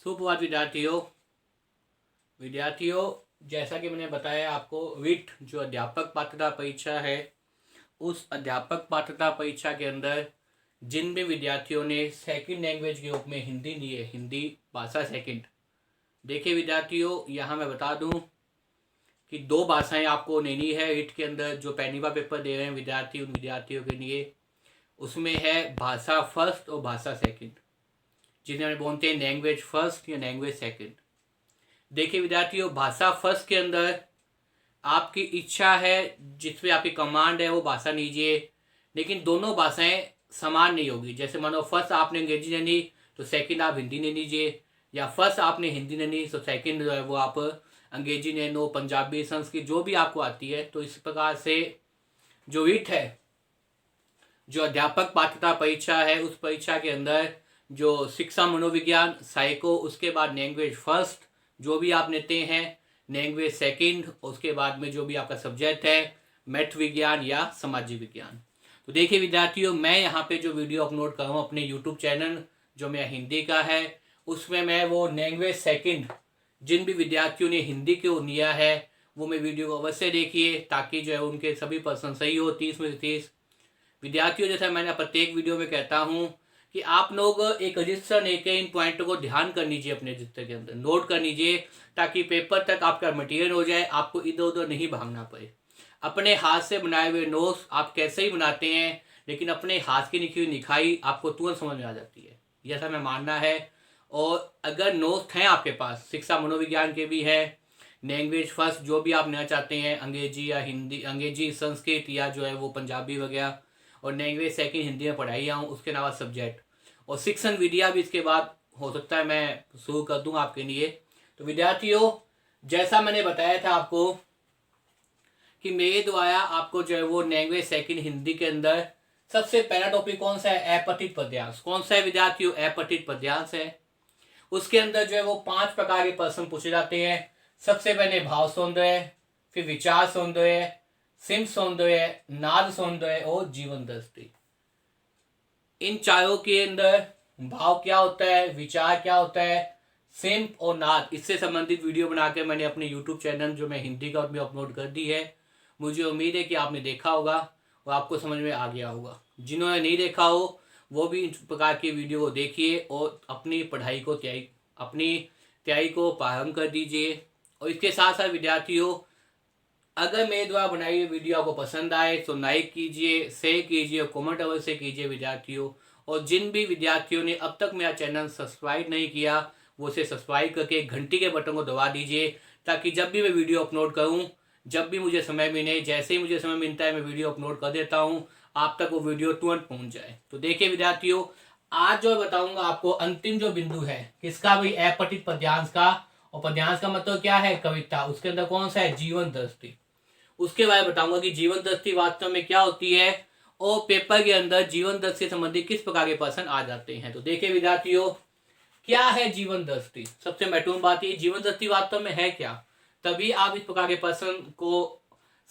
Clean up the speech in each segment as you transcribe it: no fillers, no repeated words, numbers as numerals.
सुप्रभात विद्यार्थियों, जैसा कि मैंने बताया आपको, विट जो अध्यापक पात्रता परीक्षा है, उस अध्यापक पात्रता परीक्षा के अंदर जिन भी विद्यार्थियों ने सेकंड लैंग्वेज के रूप में हिंदी ली है, हिंदी भाषा सेकंड, देखिए विद्यार्थियों, यहाँ मैं बता दूं कि 2 भाषाएं आपको लेनी है विट के अंदर। जो पहली बार पेपर दे रहे हैं विद्यार्थी, उन विद्यार्थियों के लिए उसमें है भाषा फर्स्ट और भाषा सेकंड, जिन्हें हम बोलते हैं लैंग्वेज फर्स्ट या लैंग्वेज सेकंड। देखिए विद्यार्थियों, भाषा फर्स्ट के अंदर आपकी इच्छा है, जिसमें आपकी कमांड है वो भाषा लीजिए, लेकिन दोनों भाषाएं समान नहीं होगी। जैसे मानो फर्स्ट आपने अंग्रेजी ले ली तो सेकंड आप हिंदी ले लीजिए, या फर्स्ट आपने हिंदी ले ली तो सेकंड जो है वो आप अंग्रेजी ले लो, पंजाबी, संस्कृत, जो भी आपको आती है। तो इस प्रकार से जो विट है, जो अध्यापक पात्रता परीक्षा है, उस परीक्षा के अंदर जो शिक्षा, मनोविज्ञान, साइको, उसके बाद लैंग्वेज फर्स्ट जो भी आप लेते हैं, लैंग्वेज सेकंड, उसके बाद में जो भी आपका सब्जेक्ट है मैथ विज्ञान या सामाजिक विज्ञान। तो देखिए विद्यार्थियों, मैं यहाँ पे जो वीडियो अपलोड कर रहा हूँ अपने यूट्यूब चैनल जो मेरा हिंदी का है, उसमें मैं वो लैंग्वेज सेकंड जिन भी विद्यार्थियों ने हिंदी को लिया है वो मैं वीडियो को अवश्य देखिए, ताकि जो है उनके सभी प्रश्न सही हो, 30 में से 30। विद्यार्थियों, जैसा मैंने प्रत्येक वीडियो में कहता हूँ कि आप लोग एक रजिस्टर लेकर इन पॉइंटों को ध्यान कर लीजिए, अपने रजिस्टर के अंदर नोट कर लीजिए, ताकि पेपर तक आपका मटेरियल हो जाए, आपको इधर उधर नहीं भागना पड़े। अपने हाथ से बनाए हुए नोट्स आप कैसे ही बनाते हैं, लेकिन अपने हाथ की लिखी हुई लिखाई आपको तुरंत समझ में आ जाती है, ऐसा मैं मानना है। और अगर नोट्स हैं आपके पास, शिक्षा मनोविज्ञान के भी है, लैंग्वेज फर्स्ट जो भी आप लेना चाहते हैं, अंग्रेजी या हिंदी, अंग्रेजी, संस्कृत या जो है वो पंजाबी वगैरह, और लैंग्वेज सेकंड हिंदी में पढ़ाई आऊँ, उसके अलावा सब्जेक्ट और शिक्षण विद्या भी इसके बाद हो सकता है मैं शुरू कर दूँ आपके लिए। तो विद्यार्थियों, जैसा मैंने बताया था आपको कि मेरे द्वारा आपको जो है वो लैंग्वेज सेकंड हिंदी के अंदर सबसे पहला टॉपिक कौन सा है? अपठित पद्यांश। कौन सा है विद्यार्थियों? अपठित पद्यांश है। उसके अंदर जो है वो 5 प्रकार के प्रश्न पूछे जाते हैं। सबसे पहले भाव सौंदर्य, फिर विचार सौंदर्य, सिम सौंदर्य, नाद सौंदर्य और जीवन दृष्टि। इन चारों के अंदर भाव क्या होता है, विचार क्या होता है, सिम और नाद, इससे संबंधित वीडियो बनाकर मैंने अपने यूट्यूब चैनल जो मैं हिंदी का उसमें अपलोड कर दी है। मुझे उम्मीद है कि आपने देखा होगा और आपको समझ में आ गया होगा। जिन्होंने नहीं देखा हो वो भी इस प्रकार की वीडियो को देखिए और अपनी पढ़ाई को तैयारी को प्रारंभ कर दीजिए। और इसके साथ साथ विद्यार्थियों, अगर मेरे द्वारा बनाई हुई वीडियो आपको पसंद आए तो लाइक कीजिए, शेयर कीजिए और कमेंट अवश्य कीजिए विद्यार्थियों। और जिन भी विद्यार्थियों ने अब तक मेरा चैनल सब्सक्राइब नहीं किया, वो उसे सब्सक्राइब करके घंटी के बटन को दबा दीजिए, ताकि जब भी मैं वीडियो अपलोड करूं, जब भी मुझे समय मिले, जैसे ही मुझे समय मिलता है मैं वीडियो अपलोड कर देता हूं, आप तक वो वीडियो तुरंत पहुंच जाए। तो देखिए विद्यार्थियों, आज जो बताऊंगा आपको अंतिम जो बिंदु है किसका? भाई अपठित पद्यांश का। और पद्यांश का मतलब क्या है? कविता। उसके अंदर कौन सा है? जीवन दृष्टि। उसके बारे में बताऊंगा कि जीवन दृष्टि वास्तव में क्या होती है और पेपर के अंदर जीवन दृष्टि से संबंधित किस प्रकार के प्रश्न आ जाते हैं। तो देखिए विद्यार्थियों, क्या है जीवन दृष्टि? सबसे महत्वपूर्ण बात ये, जीवन दृष्टि वास्तव में है क्या, तभी आप इस प्रकार के प्रश्न को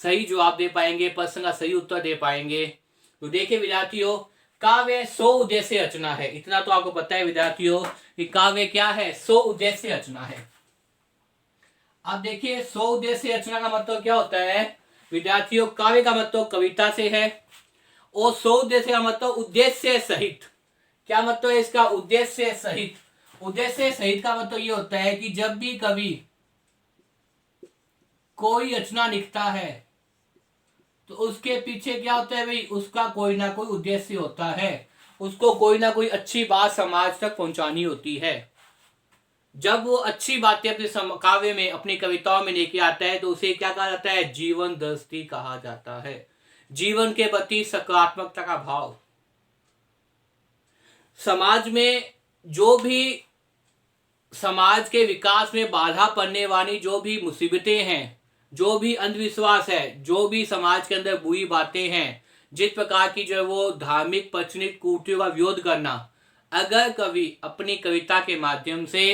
सही जवाब दे पाएंगे, प्रश्न का सही उत्तर दे पाएंगे। तो देखिए विद्यार्थियों, काव्य 100 उद्देश्य रचना है। इतना तो आपको पता है विद्यार्थियों कि काव्य क्या है? 100 उद्देश्य रचना है। अब देखिए 100 उद्देश्य रचना का मतलब क्या होता है विद्यार्थियों? काव्य का मतलब कविता से है, और 100 उद्देश्य का मतलब उद्देश्य सहित। क्या मतलब है इसका? उद्देश्य सहित। उद्देश्य सहित का मतलब ये होता है कि जब भी कवि कोई रचना लिखता है तो उसके पीछे क्या होता है भाई? उसका कोई ना कोई उद्देश्य होता है, उसको कोई ना कोई अच्छी बात समाज तक पहुंचानी होती है। जब वो अच्छी बातें अपने काव्य में, अपनी कविताओं में लेके आता है तो उसे क्या कहा जाता है? जीवन दृष्टि कहा जाता है। जीवन के प्रति सकारात्मकता का भाव। समाज में जो भी समाज के विकास में बाधा पड़ने वाली जो भी मुसीबतें हैं, जो भी अंधविश्वास है, जो भी समाज के अंदर बुरी बातें हैं, जिस प्रकार की जो है वो धार्मिक प्रचलित कुरीतियों का विरोध करना, अगर कवि अपनी कविता के माध्यम से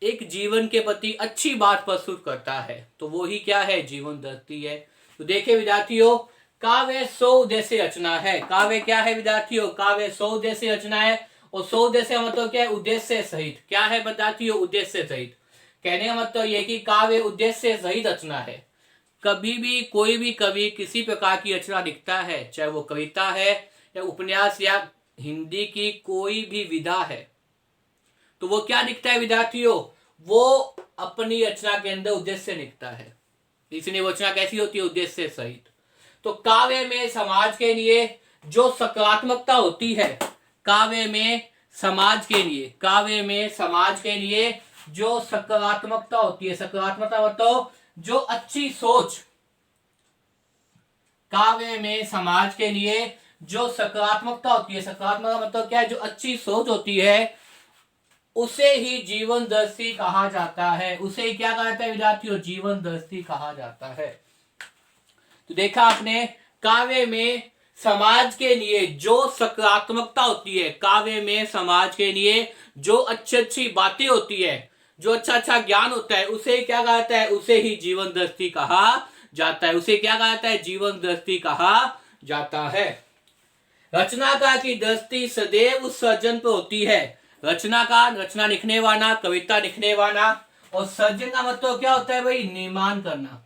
एक जीवन के प्रति अच्छी बात प्रस्तुत करता है तो वो ही क्या है? जीवन दृष्टि है। तो देखिए विद्यार्थियों, काव्य 100 उद्देश्य रचना है। काव्य क्या है विद्यार्थियों? काव्य 100 उद्देश्य रचना है। और सो उद्देश्य मतलब क्या है? उद्देश्य सहित। क्या है विद्यार्थियों? उद्देश्य सहित। कहने का मतलब यह कि काव्य उद्देश्य सहित रचना है। कभी भी कोई भी कवि किसी प्रकार की रचना लिखता है, चाहे वो कविता है या उपन्यास या हिंदी की कोई भी विधा है, तो वो क्या लिखता है विद्यार्थियों? वो अपनी रचना के अंदर उद्देश्य लिखता है। इसलिए वो रचना कैसी होती है? उद्देश्य सहित। तो काव्य में समाज के लिए जो सकारात्मकता होती है, काव्य में समाज के लिए, काव्य में समाज के लिए जो सकारात्मकता होती है, सकारात्मकता मतलब जो अच्छी सोच, काव्य में समाज के लिए जो सकारात्मकता होती है, सकारात्मकता मतलब क्या है? जो अच्छी सोच होती है, उसे ही जीवन दृष्टि कहा जाता है। उसे क्या कहा जाता है विद्यार्थियों? जीवन दृष्टि कहा जाता है। तो देखा आपने, काव्य में समाज के लिए जो सकारात्मकता होती है, काव्य में समाज के लिए जो अच्छी अच्छी बातें होती है, जो अच्छा अच्छा ज्ञान होता है, उसे क्या कहा जाता है? उसे ही जीवन दृष्टि कहा जाता है। उसे क्या कहा जाता है? जीवन दृष्टि कहा जाता है। रचनाकार की दृष्टि सदैव उस सर्जन पर होती है। रचनाकार, रचना लिखने वाला, कविता लिखने वाला, और सर्जन का मतलब क्या होता है भाई? निर्माण करना।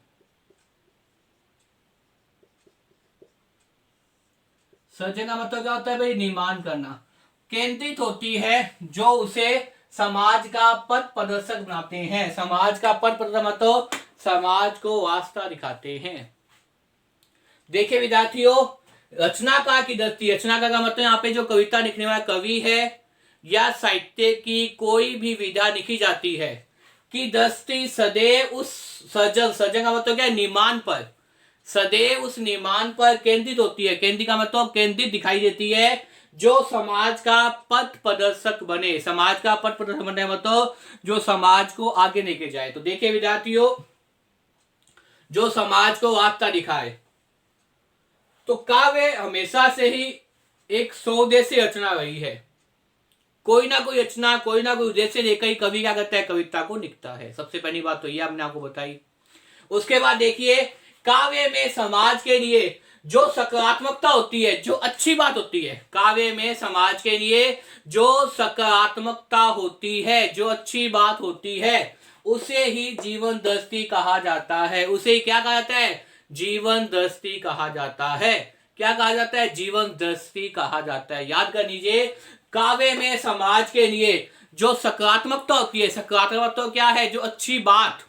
सर्जन का मतलब क्या होता है भाई? निर्माण करना। केंद्रित होती है जो उसे समाज का पथ प्रदर्शक बनाते हैं। समाज का पथ प्रदर्शक मतलब समाज को वास्ता दिखाते हैं। देखिए विद्यार्थियों, रचनाकार की दृष्टि, रचनाकार का मतलब यहाँ पे जो कविता लिखने वाला कवि है या साहित्य की कोई भी विधा लिखी जाती है, की दृष्टि सदैव उस सर्जन, सर्जन का मतलब क्या है? निर्माण पर, सदैव उस निर्माण पर केंद्रित होती है। केंद्रित का मतलब केंद्रित दिखाई देती है, जो समाज का पथ प्रदर्शक बने। समाज का पथ प्रदर्शक बने मतलब जो समाज को आगे लेके जाए। तो देखिए विद्यार्थियों, जो समाज को वास्ता दिखाए। तो काव्य हमेशा से ही एक स्वदेशी रचना रही है। कोई ना कोई रचना, कोई ना कोई उद्देश्य लेकर ही कवि क्या करता है? कविता को लिखता है। सबसे पहली बात तो ये हमने आपको बताई। उसके बाद देखिए, काव्य में समाज के लिए जो सकारात्मकता होती है, जो अच्छी बात होती है, काव्य में समाज के लिए जो सकारात्मकता होती है, जो अच्छी बात होती है, उसे ही जीवन दृष्टि कहा जाता है। उसे क्या कहा जाता है? जीवन दृष्टि कहा जाता है। क्या कहा जाता है? जीवन दृष्टि कहा जाता है। याद कर लीजिए, काव्य में समाज के लिए जो सकारात्मकता होती है, सकारात्मकता तो क्या है? जो अच्छी बात,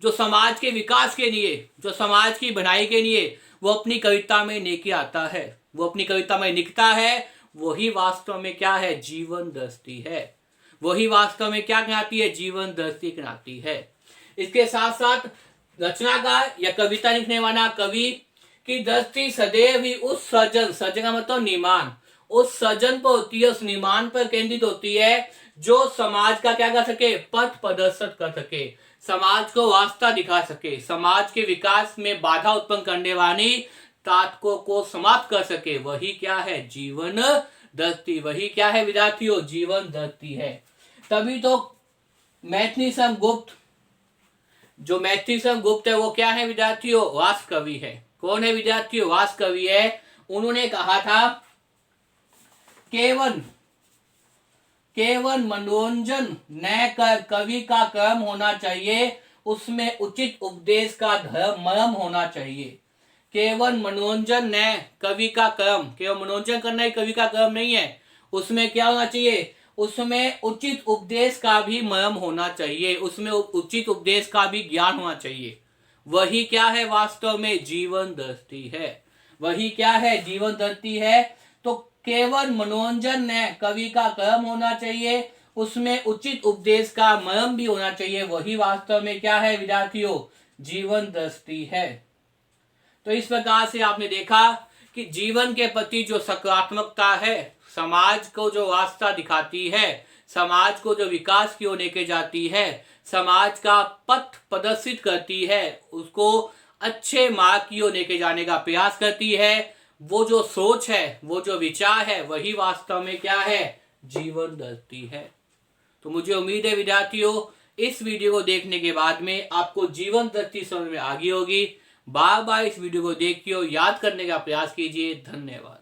जो समाज के विकास के लिए, जो समाज की भलाई के लिए वो अपनी कविता में लेके आता है, वो अपनी कविता में लिखता है, वही वास्तव में क्या है? जीवन दृष्टि है। वही वास्तव में क्या कहलाती है? जीवन दृष्टि कहलाती है। इसके साथ साथ रचनाकार या कविता लिखने वाला कवि की दृष्टि सदैव ही उस सर्जन, सर्जन का मतलब निर्माण, उस सर्जन पर होती है, उस निर्माण पर केंद्रित होती है, जो समाज का क्या कर सके? पथ प्रदर्शित कर सके, समाज को वास्ता दिखा सके, समाज के विकास में बाधा उत्पन्न करने वाली ताकतों को समाप्त कर सके। वही क्या है? जीवन दृष्टि। वही क्या है विद्यार्थियों? जीवन दृष्टि है। तभी तो मैथिलीशरण गुप्त, जो मैथिलीशरण गुप्त है, वो क्या है विद्यार्थियों? वास कवि है। कौन है विद्यार्थियों? वास कवि है। उन्होंने कहा था, केवल मनोरंजन न कर कवि का कर्म होना चाहिए, उसमें उचित उपदेश का धर्म मर्म होना चाहिए। केवल मनोरंजन न कवि का कर्म, केवल मनोरंजन करना ही कवि का कर्म नहीं है। उसमें क्या होना चाहिए? उसमें उचित उपदेश का भी मर्म होना चाहिए, उसमें उचित उपदेश का भी ज्ञान होना चाहिए। वही क्या है? वास्तव में जीवन दृष्टि है। वही क्या है? जीवन दृष्टि है। तो केवल मनोरंजन न कवि का कर्म होना चाहिए, उसमें उचित उपदेश का मर्म भी होना चाहिए। वही वास्तव में क्या है विद्यार्थियों? जीवन दृष्टि है। तो इस प्रकार से आपने देखा कि जीवन के प्रति जो सकारात्मकता है, समाज को जो वास्ता दिखाती है, समाज को जो विकास की ओर लेके जाती है, समाज का पथ प्रदर्शित करती है, उसको अच्छे मार्ग की ओर लेके जाने का प्रयास करती है, वो जो सोच है, वो जो विचार है, वही वास्तव में क्या है? जीवन दृष्टि है। तो मुझे उम्मीद है विद्यार्थियों, इस वीडियो को देखने के बाद में आपको जीवन दृष्टि समझ में आ गई होगी। बार बार इस वीडियो को देखिए और याद करने का प्रयास कीजिए। धन्यवाद।